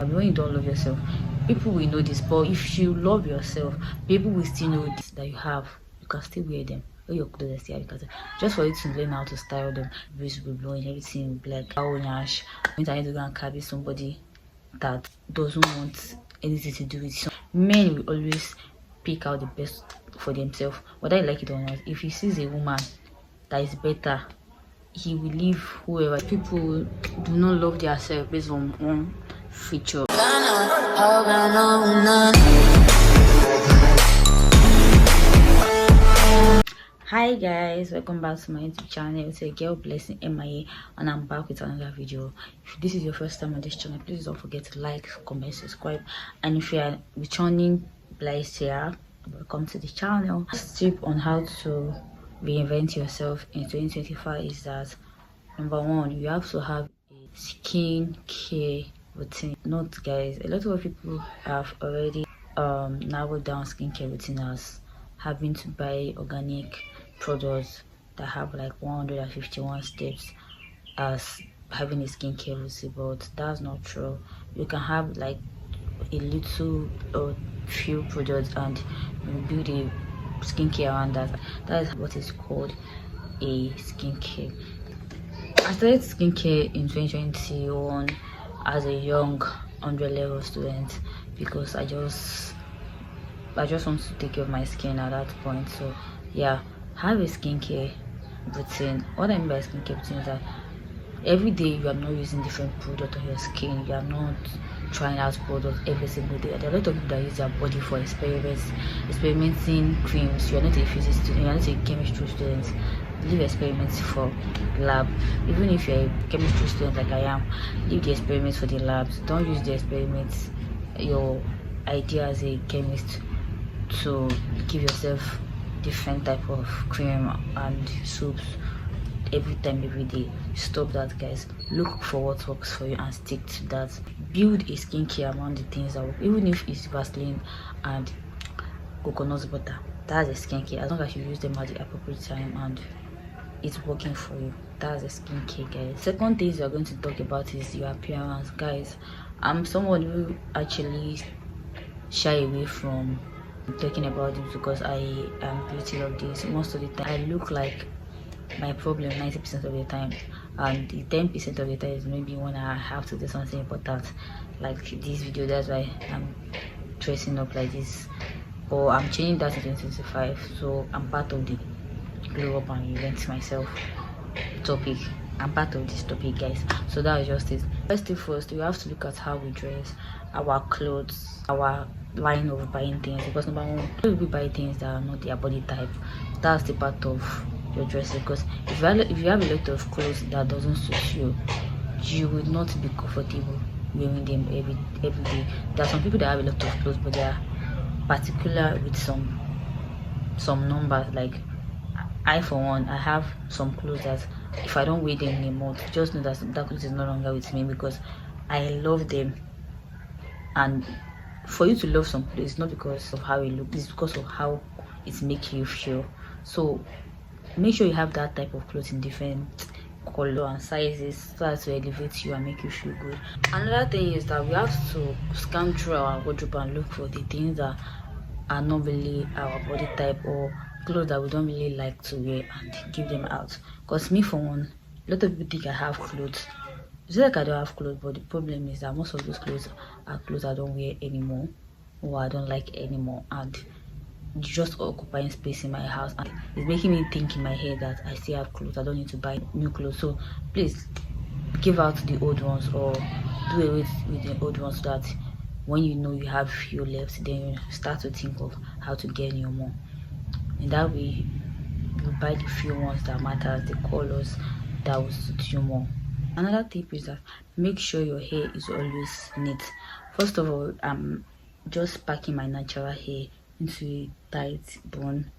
When you don't love yourself, people will know this, but if you love yourself, people will still know this that you have. You can still wear them. All your clothes here, because just for you to learn how to style them, breeze will be blowing, everything will be like how nash. When I need to go and carry somebody that doesn't want anything to do with you. Men will always pick out the best for themselves, whether you like it or not. If he sees a woman that is better, he will leave whoever. People do not love themselves based on one feature. Hi guys, welcome back to my YouTube channel. It's a girl blessingomowunmiemaye, and I'm back with another video. If this is your first time on this channel, please don't forget to like, comment, subscribe, and if you are returning blessed here, welcome to the channel. First tip on how to reinvent yourself in 2025 is that number one, you have to have a skin care routine. Note guys, a lot of people have already narrowed down skincare routine as having to buy organic products that have like 151 steps as having a skincare routine, but that's not true. You can have like a little or few products and you build a skincare around that. That is what is called a skincare. I started skincare in 2021 as a young 100 level student because I just want to take care of my skin at that point. So yeah, have a skincare routine. What I mean by skincare routine is that every day you are not using different product on your skin. You are not trying out products every single day. There are a lot of people that use their body for experimenting creams. You are not a physics student, you are not a chemistry student. Leave experiments for lab. Even if you're a chemistry student like I am, leave the experiments for the labs. Don't use the experiments, your idea as a chemist, to give yourself different type of cream and soaps every day. Stop that guys. Look for what works for you and stick to that. Build a skincare around the things that work, even if it's Vaseline and coconut butter. That's a skincare, as long as you use them at the appropriate time and it's working for you. That's a skincare guys. Second things we are going to talk about is your appearance guys. I'm someone who actually shy away from talking about it because I am guilty of this. Most of the time I look like my problem 90% of the time, and the 10% of the time is maybe when I have to do something important like this video. That's why I'm dressing up like this, or I'm changing that in 2025. So I'm part of the glow up and reinvent myself topic. I'm part of this topic guys. So that is just it. First thing first, we have to look at how we dress, our clothes, our line of buying things, because number one, people buy things that are not their body type. That's the part of your dressing, because if you have a lot of clothes that doesn't suit you, you will not be comfortable wearing them every day. There are some people that have a lot of clothes, but they are particular with some numbers. Like I for one, I have some clothes that if I don't wear them in a month, just know that that clothes is no longer with me because I love them. And for you to love some clothes, not because of how it looks, it's because of how it makes you feel. So make sure you have that type of clothes in different color and sizes, so as to elevate you and make you feel good. Another thing is that we have to scan through our wardrobe and look for the things that are not really our body type, or clothes that we don't really like to wear, and give them out. Because me for one, a lot of people think I have clothes. It's not like I don't have clothes, but the problem is that most of those clothes are clothes I don't wear anymore, or I don't like anymore, and just occupying space in my house, and it's making me think in my head that I still have clothes. I don't need to buy new clothes. So please give out the old ones, or do away with the old ones, so that when you know you have few left, then you start to think of how to get new more. In that way, you buy the few ones that matter, the colors that will suit you more. Another tip is that make sure your hair is always neat. First of all, I'm just packing my natural hair into a tight bun,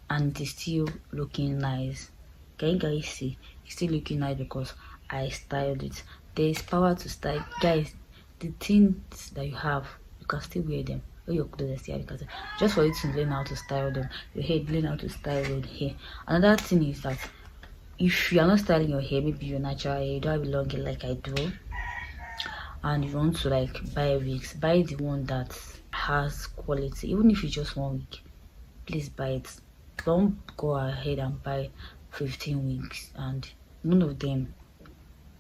and it's still looking nice. Can you guys see? It's still looking nice because I styled it. There is power to style guys. The things that you have, you can still wear them. Your clothes here, because just for you to learn how to style them, your hair, learn how to style your hair. Another thing is that if you are not styling your hair, maybe your natural hair, you don't have a long hair like I do, and you want to like buy wigs, buy the one that has quality. Even if it's just 1 week, please buy it. Don't go ahead and buy 15 wigs and none of them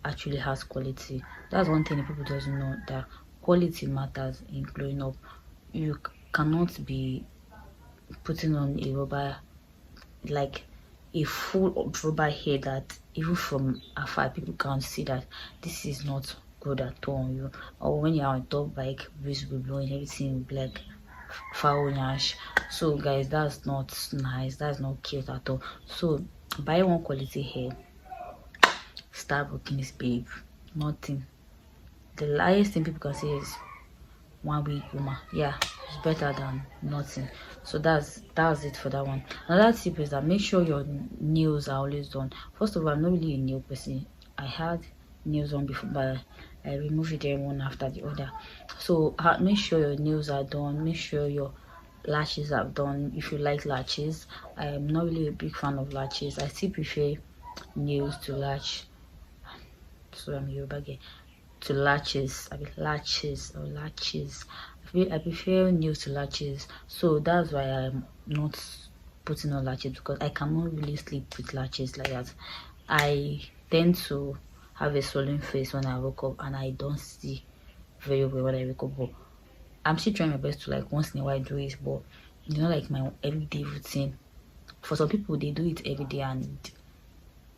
actually has quality. That's one thing people doesn't know, that quality matters in growing up. You cannot be putting on a rubber, like a full rubber hair that even from afar people can see that this is not good at all on you. Or when you're on top bike, breeze will be blowing, everything will be like foul nash. So guys, that's not nice, that's not cute at all. So buy one quality hair, start working this babe. Nothing, the highest thing people can say is 1 week woman. Yeah, it's better than nothing. So that's it for that one. Another tip is that make sure your nails are always done. First of all, I'm not really a nail person. I had nails on before, but I removed them one after the other. So make sure your nails are done, make sure your lashes are done. If you like lashes, I am not really a big fan of lashes. I still prefer nails to lash. So I'm Yoruba girl, to latches. I mean latches or latches. I prefer nails to latches. So that's why I'm not putting on latches, because I cannot really sleep with latches like that. I tend to have a swollen face when I wake up, and I don't see very well when I wake up. But I'm still trying my best to like once in a while do it, but you know, like my everyday routine. For some people, they do it every day and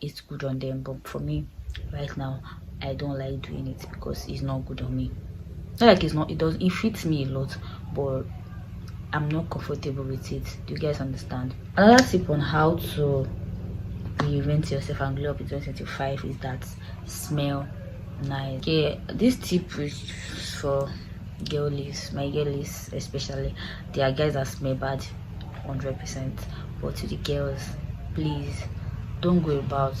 it's good on them, but for me right now, I don't like doing it because it's not good on me. Not like it's not, it fits me a lot, but I'm not comfortable with it. Do you guys understand? Another tip on how to reinvent yourself and glow up in 2025 is that smell nice. Okay, this tip is for girlies, my girlies especially. There are guys that smell bad 100%, but to the girls, please don't go about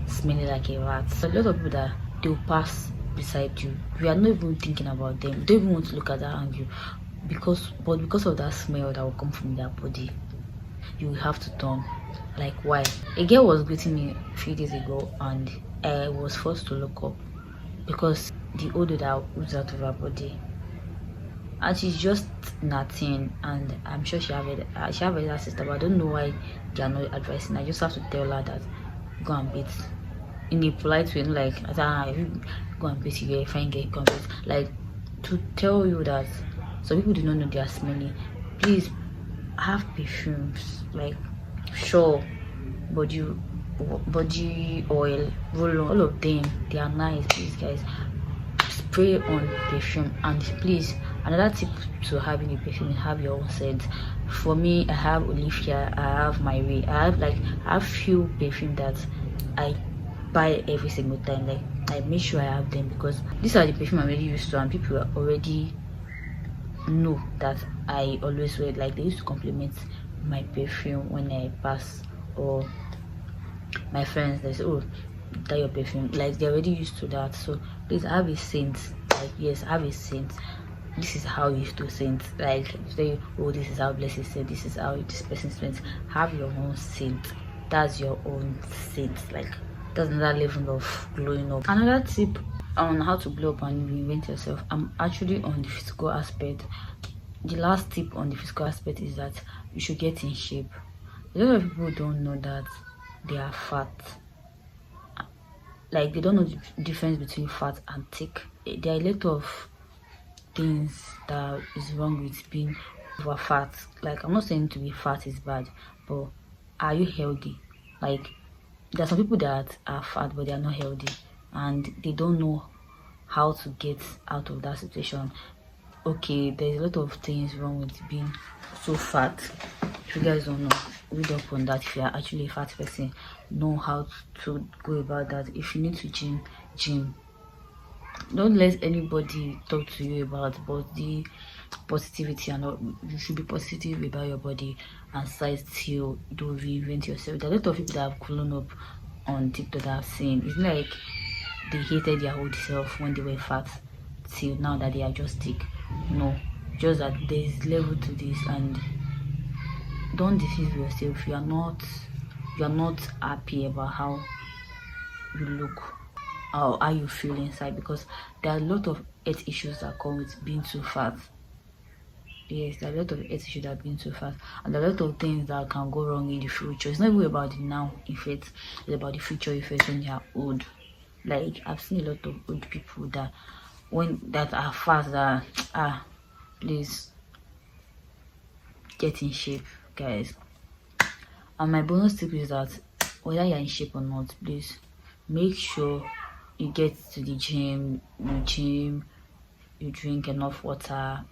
smelling like a rat. So a lot of people that they'll pass beside you, we are not even thinking about them, don't even want to look at that angle, because of that smell that will come from their body, you will have to turn. Like, why? A girl was greeting me a few days ago and I was forced to look up because the odor that oozes out of her body, and she's just nothing. And I'm sure she have a sister, but I don't know why they are not advising. I just have to tell her that go and bathe in a polite way, like if you go and bathe, you fine, get go and bathe. Like, to tell you that some people do not know they are smelly. Please have perfumes, like sure, body oil, roll on, all of them, they are nice. Please guys, spray on perfume. And please, another tip to having a perfume, have your own scent. For me, I have Olivia, I have my way, I have few perfume that I buy every single time. Like, I make sure I have them because these are the perfume I'm already used to, and people already know that I always wear. Like, they used to compliment my perfume when I pass, or my friends, they say, oh, that your perfume, like they're already used to that. So please have a scent. Like, yes, have a scent. This is how you used to scent. Like, say, oh, this is how Blessing said, this is how this person scents. Have your own scent. That's your own scent. Like, that's another level of glowing up. Another tip on how to glow up and reinvent yourself, I'm actually on the physical aspect. The last tip on the physical aspect is that you should get in shape. A lot of people don't know that they are fat. Like, they don't know the difference between fat and thick. There are a lot of things that is wrong with being over fat. Like, I'm not saying to be fat is bad, but are you healthy? Like, there are some people that are fat but they are not healthy, and they don't know how to get out of that situation. Okay, there's a lot of things wrong with being so fat. If you guys don't know, read up on that. If you are actually a fat person, know how to go about that. If you need to gym. Don't let anybody talk to you about body positivity, and all. You should be positive about your body and size till you do reinvent yourself. There are a lot of people that have grown up on TikTok that I've seen. It's like they hated their old self when they were fat till now that they are just thick. No, just that there's level to this, and don't deceive yourself. You are not happy about how you look. how you feel inside, because there are a lot of health issues that come with being too fat. Yes, there are a lot of health issues that being too fat, and there are a lot of things that can go wrong in the future. It's not even about the now effects, it's about the future effects when you are old. Like, I've seen a lot of old people that are fat, that please get in shape, guys. And my bonus tip is that whether you're in shape or not, please make sure you get to the gym, you drink enough water.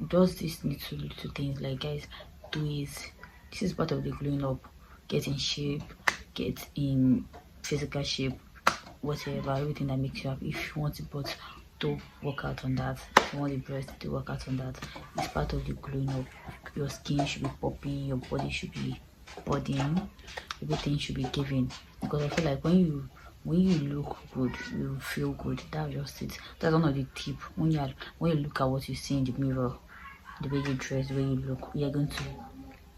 Just these little things, like, guys, do it. This is part of the glowing up. Get in shape, get in physical shape, whatever, everything that makes you happy. If you want the butt to work out on that, if you want the breast to work out on that, it's part of the glowing up. Your skin should be popping, your body should be bodying, everything should be giving. Because I feel like when you look good, you feel good. That's just it. That's one of the tip. When you look at what you see in the mirror, the way you dress, the way you look, you're going to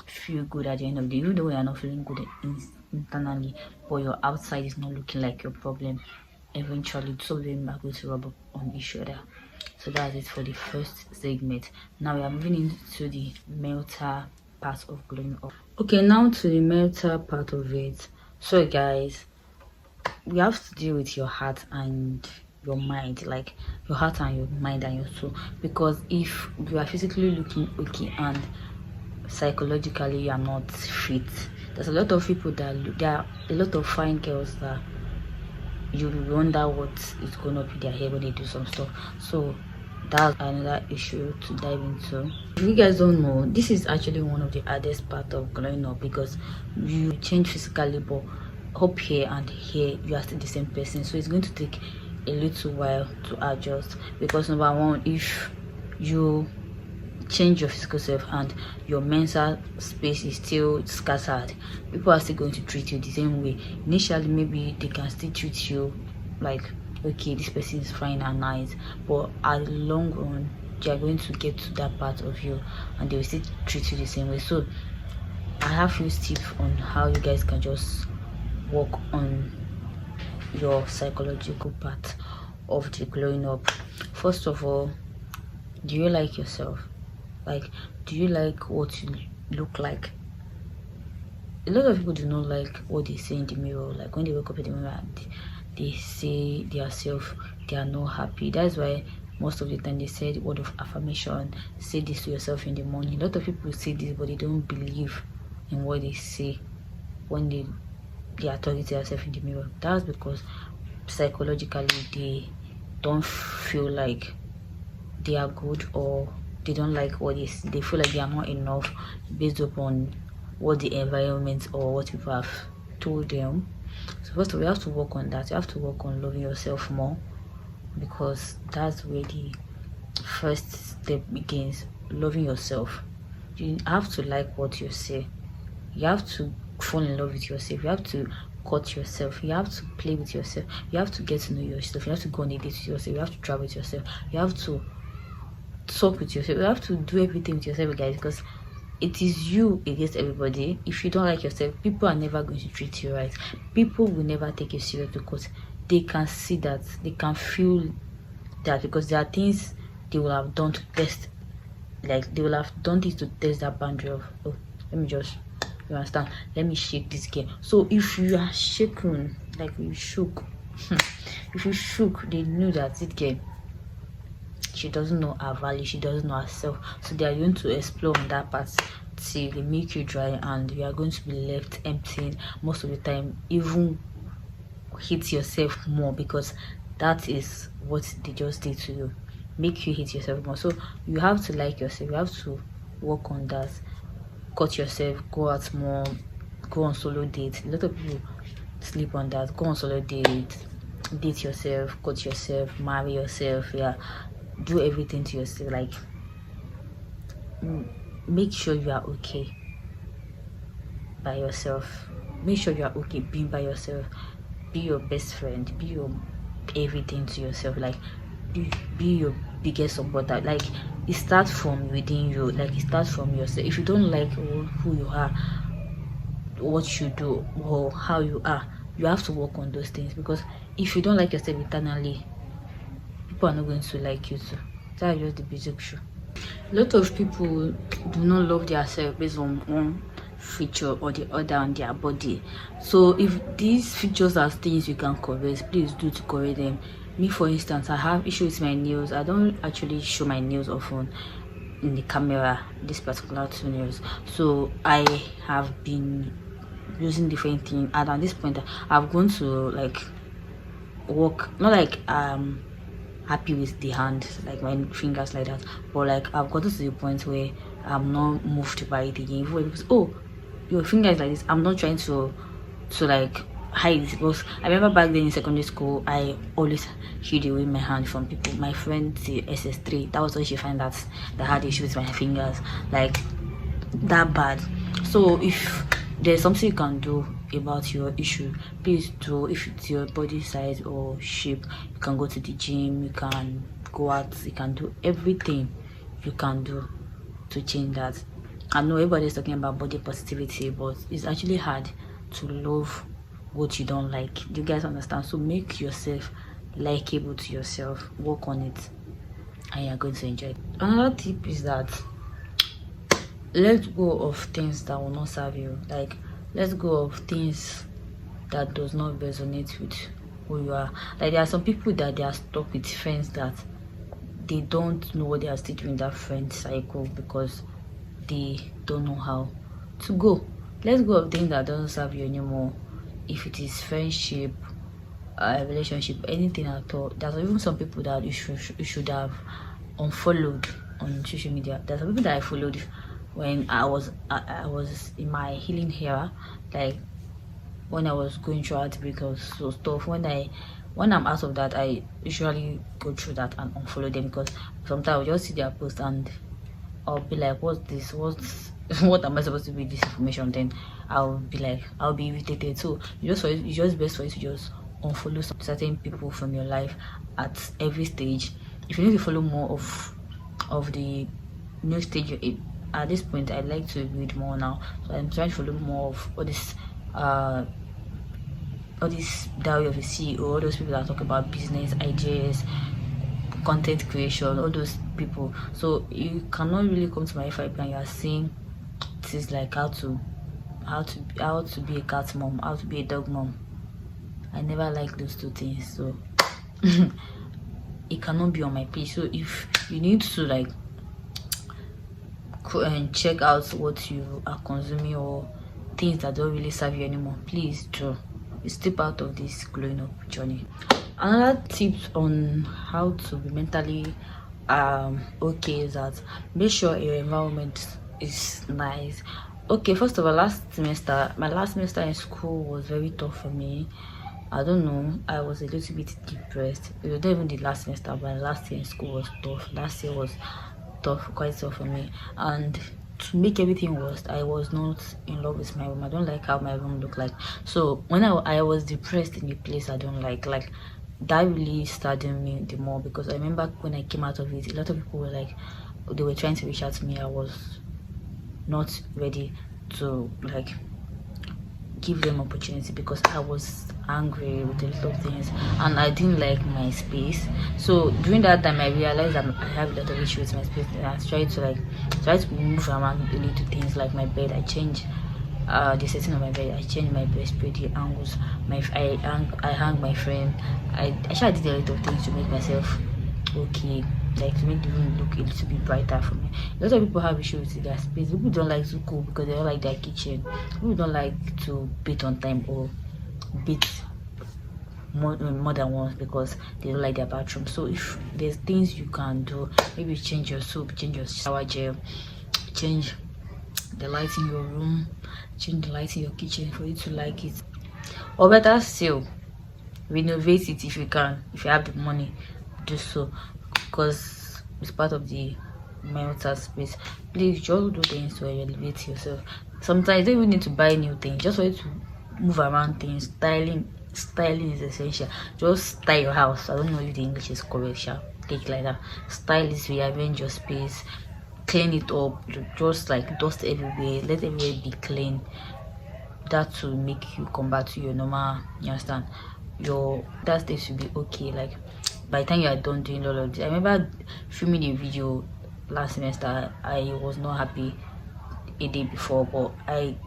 feel good at the end of the day. Even though you're not feeling good internally, but your outside is not looking like your problem, eventually two of them are going to rub up on each other. So that's it for the first segment. Now we are moving into the melter part of glowing up. Okay, now to the melter part of it. So guys, we have to deal with your heart and your mind, like your heart and your mind and your soul. Because if you are physically looking okay and psychologically you are not fit, there's a lot of people that there are a lot of fine girls that you wonder what is going up with their hair when they do some stuff. So that's another issue to dive into. If you guys don't know, this is actually one of the hardest part of glowing up, because you change physically, but up here and here you are still the same person. So it's going to take a little while to adjust, because number one, if you change your physical self and your mental space is still scattered, people are still going to treat you the same way. Initially, maybe they can still treat you like, okay, this person is fine and nice, but at the long run they are going to get to that part of you and they will still treat you the same way. So I have few tips on how you guys can just work on your psychological part of the glowing up. First of all, do you like yourself? Like, do you like what you look like? A lot of people do not like what they say in the mirror. Like, when they wake up in the mirror and they say themselves, they are not happy. That's why most of the time they say the word of affirmation, say this to yourself in the morning. A lot of people say this, but they don't believe in what they say when they are talking to themselves in the mirror. That's because psychologically they don't feel like they are good, or they don't like what they feel like they are not enough based upon what the environment or what people have told them. So first of all, you have to work on that. You have to work on loving yourself more, because that's where the first step begins. Loving yourself. You have to like what you say. You have to fall in love with yourself. You have to cut yourself. You have to play with yourself. You have to get to know yourself. You have to go on a date with yourself. You have to travel with yourself. You have to talk with yourself. You have to do everything with yourself, guys, because it is you against everybody. If you don't like yourself, people are never going to treat you right. People will never take you serious, because they can see that, they can feel that, because there are things they will have done to test, like they will have done this to test that boundary of, oh, let me just, you understand, let me shake this girl. So if you are shaken, like you shook if you shook, they knew that this girl, she doesn't know her value, she doesn't know herself. So they are going to explore on that part till they make you dry, and you are going to be left empty most of the time. Even hate yourself more, because that is what they just did to you, make you hate yourself more. So you have to like yourself. You have to work on that. Cut yourself, go out more, go on solo dates. A lot of people sleep on that. Go on solo dates, date yourself, cut yourself, marry yourself. Yeah, do everything to yourself. Like, make sure you are okay by yourself. Make sure you are okay being by yourself. Be your best friend. Be your everything to yourself. Like, be your biggest supporter. Like, it starts from within you. Like, it starts from yourself. If you don't like who you are, what you do, or how you are, you have to work on those things, because if you don't like yourself eternally, people are not going to like you too. That's just the basic truth. A lot of people do not love themselves based on one feature or the other on their body. So if these features are things you can correct, please do to correct them. Me, for instance, I have issues with my nails. I don't actually show my nails often in the camera, this particular 2 nails. So I have been using different things, and at this point I've gone to like work, not like happy with the hand, like my fingers like that, but like I've gotten to the point where I'm not moved by it again. Because, oh, your finger is like this, I'm not trying to like hide it, because I remember back then in secondary school I always hid away my hand from people. My friend SS3, that was when she found that I had issues with my fingers, like that bad. So if there's something you can do about your issue, please do. If it's your body size or shape, you can go to the gym, you can go out, you can do everything you can do to change that. I know everybody's talking about body positivity, but it's actually hard to love what you don't like. Do you guys understand? So make yourself likable to yourself, work on it, and you're going to enjoy it. Another tip is that let go of things that will not serve you. Like, let go of things that does not resonate with who you are. Like, there are some people that they are stuck with friends that they don't know what they are still doing in that friend cycle, because they don't know how to go. Let's go of things that doesn't serve you anymore. If it is friendship, relationship, anything at all. There's even some people that you should have unfollowed on social media. There's some people that I followed when I was in my healing era, like when I was going through outbreak or so stuff. When I'm out of that, I usually go through that and unfollow them, because sometimes I'll just see their post and I'll be like, what's this? What am I supposed to be with this information? Then I'll be irritated. So it's just best for you to just unfollow certain people from your life at every stage. If you need to follow more of the new stage you're in, at this point I like to read more now, so I'm trying to follow more of all this diary of a CEO, all those people that talk about business ideas, content creation, all those people. So you cannot really come to my FIP and you're saying things like how to be a cat mom, how to be a dog mom. I never like those 2 things, so it cannot be on my page. So if you need to like and check out what you are consuming or things that don't really serve you anymore, please do step out of this glowing up journey. Another tip on how to be mentally okay is that make sure your environment is nice. Okay, first of all, my last semester in school was very tough for me. I don't know, I was a little bit depressed. It was not even the last semester, but last year in school was tough. Last year was quite tough for me, and to make everything worse, I was not in love with my room. I don't like how my room looked like. So when I was depressed in a place I don't like that really started me the more, because I remember when I came out of it, a lot of people were like, they were trying to reach out to me. I was not ready to like give them opportunity, because I was angry with a lot of things and I didn't like my space. So during that time I realized that I have a lot of issues with my space, and I tried to move around a little things, like my bed. I changed the setting of my bed, I changed my bedspread, the angles, I hung my frame. I actually did a lot of things to make myself okay, like to make the room look a little bit brighter for me. A lot of people have issues with their space. People don't like to cook because they don't like their kitchen. People don't like to bathe on time or bathe more than once because they don't like their bathroom. So if there's things you can do, maybe change your soap, change your shower gel, change the light in your room, change the light in your kitchen for you to like it. Or better still, renovate it if you can. If you have the money, do so, because it's part of the mental space. Please just do things to elevate yourself. Sometimes you don't even need to buy new things, just for you to move around things. Styling is essential. Just style your house. I don't know if the English is correct, take it like that. Style is rearrange your space, clean it up, just like dust everywhere, let everywhere be clean. that to make you come back to your normal, you understand, your that state should be okay. Like by the time you are done doing all of this, I remember filming a video last semester. I was not happy a day before, but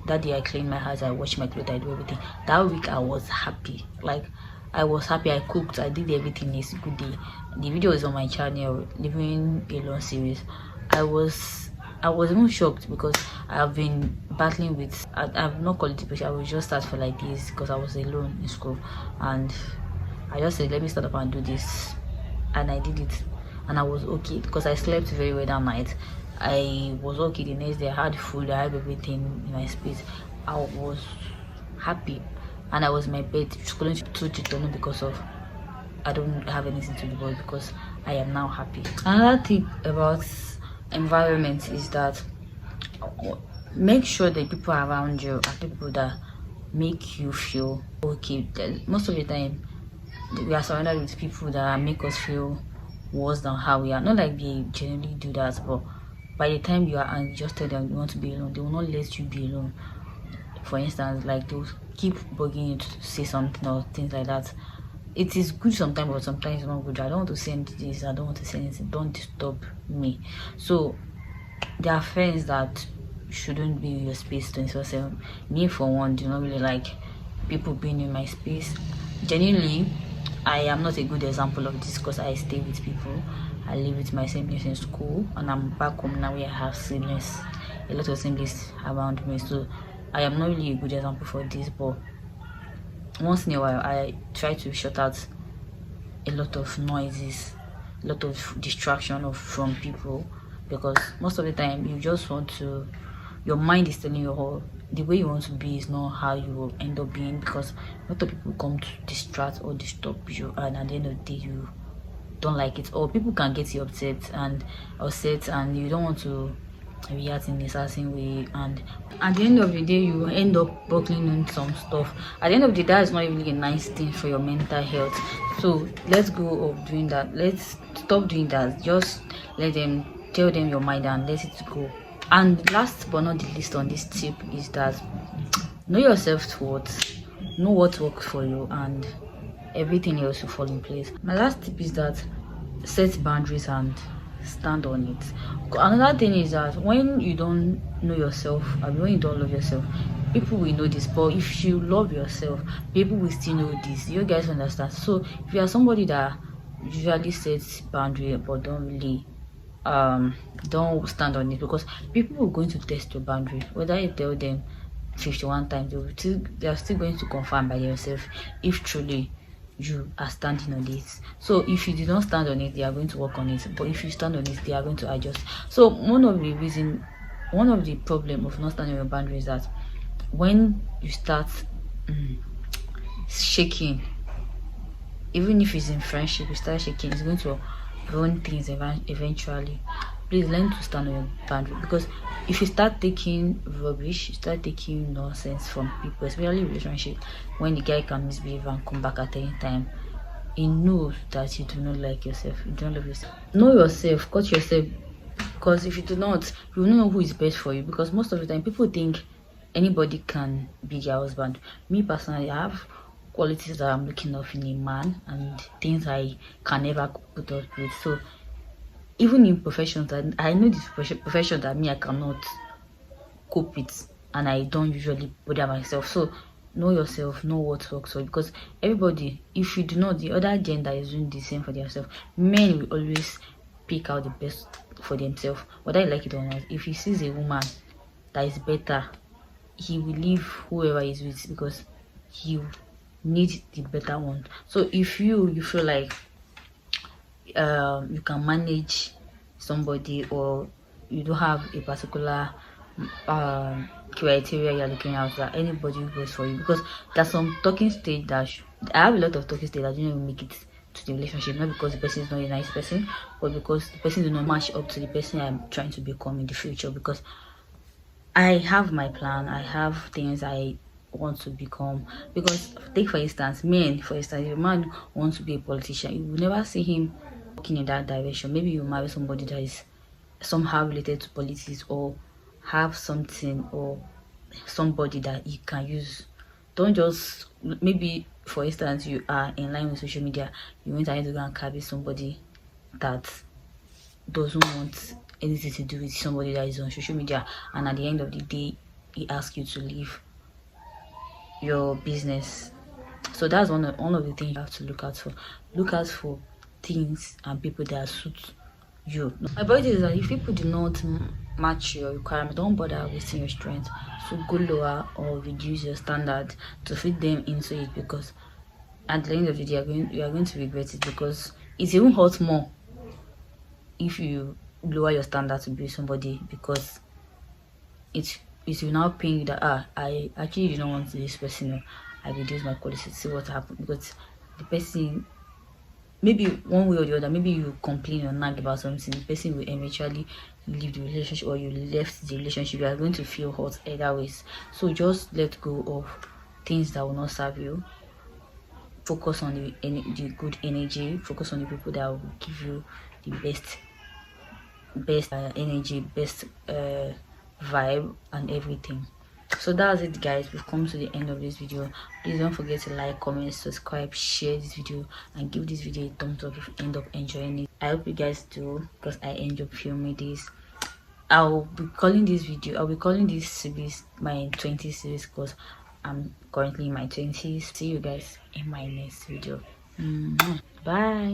that day I cleaned my house, I washed my clothes, I do everything. That week I was happy. Like I was happy, I cooked, I did everything. It's a good day. The video is on my channel, Living Alone series. I was even shocked because I've been battling with, I've not called it depression. I was just start for like this because I was alone in school, and I just said let me start up and do this, and I did it, and I was okay because I slept very well that night. I was okay. The next day I had food, I had everything in my space. I was happy, and I was in my bed scrolling to Twitter because of I don't have anything to do, but because I am now happy. Another thing about environment is that make sure the people around you are people that make you feel okay. Most of the time we are surrounded with people that make us feel worse than how we are. Not like they generally do that, but by the time you are and just tell them you want to be alone, they will not let you be alone. For instance, like they'll keep bugging you to say something or things like that. It is good sometimes, but sometimes it's not good. I don't want to say this, I don't want to say anything, don't disturb me. So there are friends that shouldn't be in your space 24/7. Me for one, do not really like people being in my space. Genuinely, I am not a good example of this because I stay with people. I live with my siblings in school, and I'm back home now where I have siblings, a lot of siblings around me. So I am not really a good example for this, but once in a while I try to shut out a lot of noises, a lot of distraction from people, because most of the time you just want to, your mind is telling you how the way you want to be is not how you will end up being, because a lot of people come to distract or disturb you, and at the end of the day you don't like it, or people can get you upset and you don't want to react in a certain way, and at the end of the day you end up buckling on some stuff. At the end of the day, that is not really a nice thing for your mental health. So let's go of doing that. Let's stop doing that. Just let them, tell them your mind and let it go. And last but not the least on this tip is that know your self-worth, know what works for you, and everything else will fall in place. My last tip is that set boundaries and stand on it. Another thing is that when you don't know yourself, I mean, when you don't love yourself, people will know this, but if you love yourself, people will still know this. You guys understand? So if you are somebody that usually sets boundary but don't really don't stand on it, because people are going to test your boundary, whether you tell them 51 times, they are still going to confirm by themselves if truly you are standing on this. So if you did not stand on it, they are going to work on it, but if you stand on it, they are going to adjust. So one of the problem of not standing on your boundary is that when you start shaking, even if it's in friendship, you start shaking, it's going to ruin things eventually. Please learn to stand on your boundary, because if you start taking rubbish, you start taking nonsense from people, especially relationship, when the guy can misbehave and come back at any time, he knows that you do not like yourself, you don't love yourself. Know yourself, cut yourself, because if you do not, you will not know who is best for you. Because most of the time people think anybody can be their husband. Me personally, I have qualities that I'm looking of in a man and things I can never put up with. So even in professions that I know, this profession that I cannot cope with, and I don't usually bother myself. So know yourself, know what works for you, because everybody, if you do not, the other gender is doing the same for themselves. Men will always pick out the best for themselves, whether you like it or not. If he sees a woman that is better, he will leave whoever is with, because he needs the better one. So if you feel like you can manage somebody, or you don't have a particular criteria you're looking at, that anybody goes for you, because there's some talking stage that I have a lot of talking stage that didn't even make it to the relationship, not because the person is not a nice person, but because the person does not match up to the person I'm trying to become in the future. Because I have my plan, I have things I want to become. Because take for instance, if a man wants to be a politician, you will never see him walking in that direction. Maybe you marry somebody that is somehow related to politics, or have something, or somebody that you can use. Don't just, maybe for instance you are in line with social media, you went ahead to go and copy somebody that doesn't want anything to do with somebody that is on social media, and at the end of the day he asks you to leave your business. So that's one of the things you have to look out for. Look out for things and people that suit you. My point is that if people do not match your requirement, don't bother wasting your strength. So go lower or reduce your standard to fit them into it, because at the end of the day you are going to regret it, because it even hurts more if you lower your standard to be somebody, because it will now pain you that I actually do not want this person. I reduce my quality to see what happened, because the person, maybe one way or the other, maybe you complain or nag about something, the person will eventually leave the relationship, or you left the relationship. You are going to feel hurt either ways. So just let go of things that will not serve you. Focus on the good energy. Focus on the people that will give you the best energy, best vibe and everything. So that's it, guys. We've come to the end of this video. Please don't forget to like, comment, subscribe, share this video, and give this video a thumbs up if you end up enjoying it. I hope you guys do, because I enjoy filming this. I'll be calling this series my 20th series, because I'm currently in my 20s. See you guys in my next video. Bye.